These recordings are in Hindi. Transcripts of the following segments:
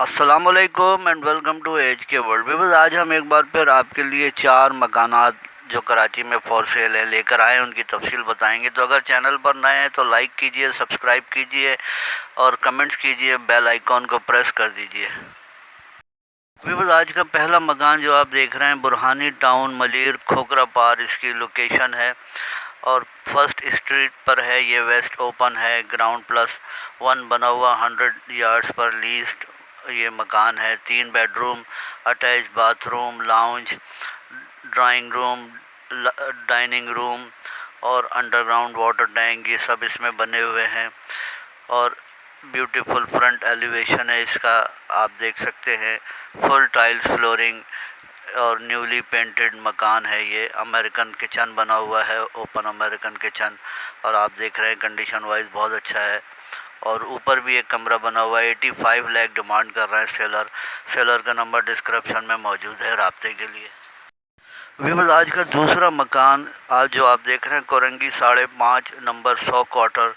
अस्सलामुअलैकुम एंड वेलकम टू एज के वर्ल्ड। बस आज हम एक बार फिर आपके लिए 4 मकानात जो कराची में फॉर सेल है लेकर आए, उनकी तफसील बताएंगे। तो अगर चैनल पर नए हैं तो लाइक कीजिए, सब्सक्राइब कीजिए और कमेंट्स कीजिए, बेल आइकॉन को प्रेस कर दीजिए। बस आज का पहला मकान जो आप देख रहे हैं बुरहानी टाउन मलीर खोखरा पार इसकी लोकेशन है और फर्स्ट स्ट्रीट पर है। ये वेस्ट ओपन है, ग्राउंड प्लस 1 बना हुआ 100 यार्ड्स पर लीज्ड ये मकान है। 3 bedroom, attach bathroom, lounge, drawing room, dining room और अंडरग्राउंड वाटर टैंक ये सब इसमें बने हुए हैं और ब्यूटीफुल फ्रंट एलिवेशन है इसका, आप देख सकते हैं। फुल टाइल्स फ्लोरिंग और न्यूली पेंटेड मकान है ये। अमेरिकन किचन बना हुआ है, ओपन अमेरिकन किचन, और आप देख रहे हैं कंडीशन वाइज बहुत अच्छा है। और ऊपर भी एक कमरा बना हुआ है। 85 लाख डिमांड कर रहे हैं सेलर का नंबर डिस्क्रिप्शन में मौजूद है राब्ते के लिए। बस आज का दूसरा मकान आज जो आप देख रहे हैं Korangi 5.5 number 100 quarter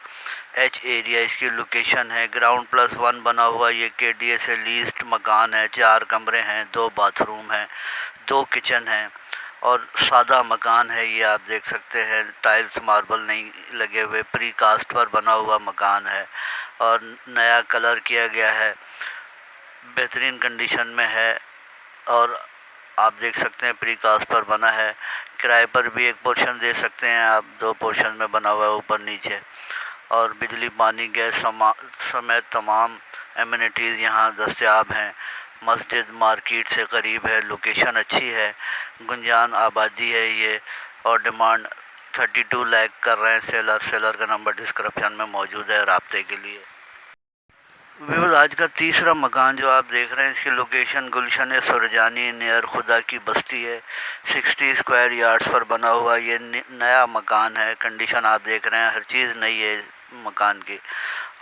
H area इसकी लोकेशन है। ग्राउंड प्लस 1 बना हुआ ये केडीए से लीज्ड मकान है। 4 कमरे हैं, 2 बाथरूम हैं, 2 किचन हैं और सादा मकान है ये, आप देख सकते हैं। टाइल्स मार्बल नहीं लगे हुए, प्री कास्ट पर बना हुआ मकान है और नया कलर किया गया है, बेहतरीन कंडीशन में है और आप देख सकते हैं प्री कास्ट पर बना है। किराए पर भी एक पोर्शन दे सकते हैं आप, 2 पोर्शन में बना हुआ है ऊपर नीचे। और बिजली पानी गैस समेत तमाम एमिनिटीज़ यहाँ दस्तयाब हैं। मस्जिद मार्केट से करीब है, लोकेशन अच्छी है, गुंजान आबादी है ये और डिमांड 32 लाख कर रहे हैं सेलर का नंबर डिस्क्रिप्शन में मौजूद है राब्ते के लिए। बस आज का तीसरा मकान जो आप देख रहे हैं इसकी लोकेशन गुलशन सुरजानी नियर खुदा की बस्ती है। 60 स्क्वायर यार्ड्स पर बना हुआ ये नया मकान है। कंडीशन आप देख रहे हैं, हर चीज़ नई है मकान की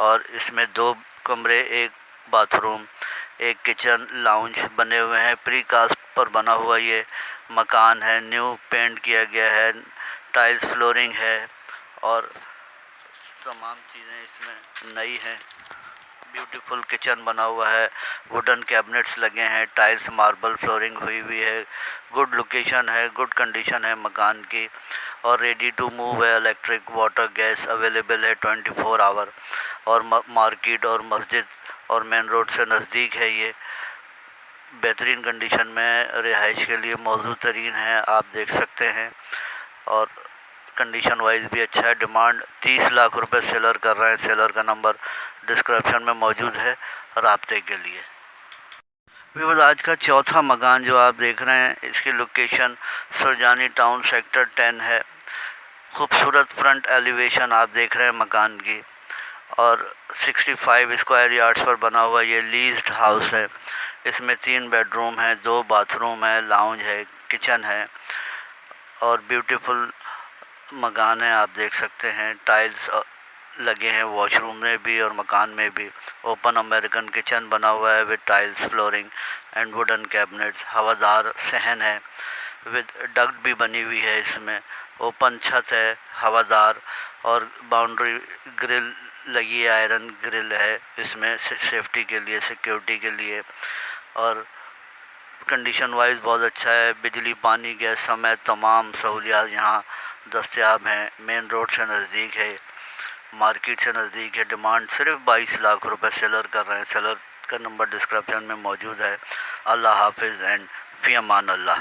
और इसमें 2 कमरे, 1 बाथरूम, 1 किचन, लाउंज बने हुए हैं। प्री कास्ट पर बना हुआ ये मकान है, न्यू पेंट किया गया है, टाइल्स फ्लोरिंग है और तमाम चीज़ें इसमें नई हैं। ब्यूटीफुल किचन बना हुआ है, वुडन कैबिनेट्स लगे हैं, टाइल्स मार्बल फ्लोरिंग हुई है। गुड लोकेशन है, गुड कंडीशन है मकान की और रेडी टू मूव है। इलेक्ट्रिक वाटर गैस अवेलेबल है 24 आवर और मार्केट और मस्जिद और मेन रोड से नज़दीक है ये। बेहतरीन कंडीशन में रिहाइश के लिए मौजूद तरीन है, आप देख सकते हैं और कंडीशन वाइज भी अच्छा है। डिमांड 30 लाख रुपए सेलर कर रहे हैं। सेलर का नंबर डिस्क्रिप्शन में मौजूद है राब्ते के लिए। बस आज का चौथा मकान जो आप देख रहे हैं इसकी लोकेशन सुरजानी टाउन सेक्टर 10 है। खूबसूरत फ्रंट एलिवेशन आप देख रहे हैं मकान की और 65 स्क्वायर यार्ड्स पर बना हुआ ये लीज्ड हाउस है। इसमें 3 बेडरूम है, 2 बाथरूम है, लाउंज है, किचन है और ब्यूटीफुल मकान है, आप देख सकते हैं। टाइल्स लगे हैं वॉशरूम में भी और मकान में भी। ओपन अमेरिकन किचन बना हुआ है with tiles flooring and wooden cabinets. हवादार सहन है विद डक्ट भी बनी हुई है इसमें। ओपन छत है, हवादार और बाउंड्री ग्रिल लगी है, आयरन ग्रिल है इसमें सेफ्टी के लिए, सिक्योरिटी के लिए और कंडीशन वाइज बहुत अच्छा है। बिजली पानी गैस समेत तमाम सहूलियात यहाँ दस्तयाब हैं। मेन रोड से नज़दीक है, मार्केट से नज़दीक है। डिमांड सिर्फ 22 लाख रुपए सेलर कर रहे हैं। सेलर का नंबर डिस्क्रिप्शन में मौजूद है। अल्लाह हाफिज़ एंड फ़ी अमान अल्लाह।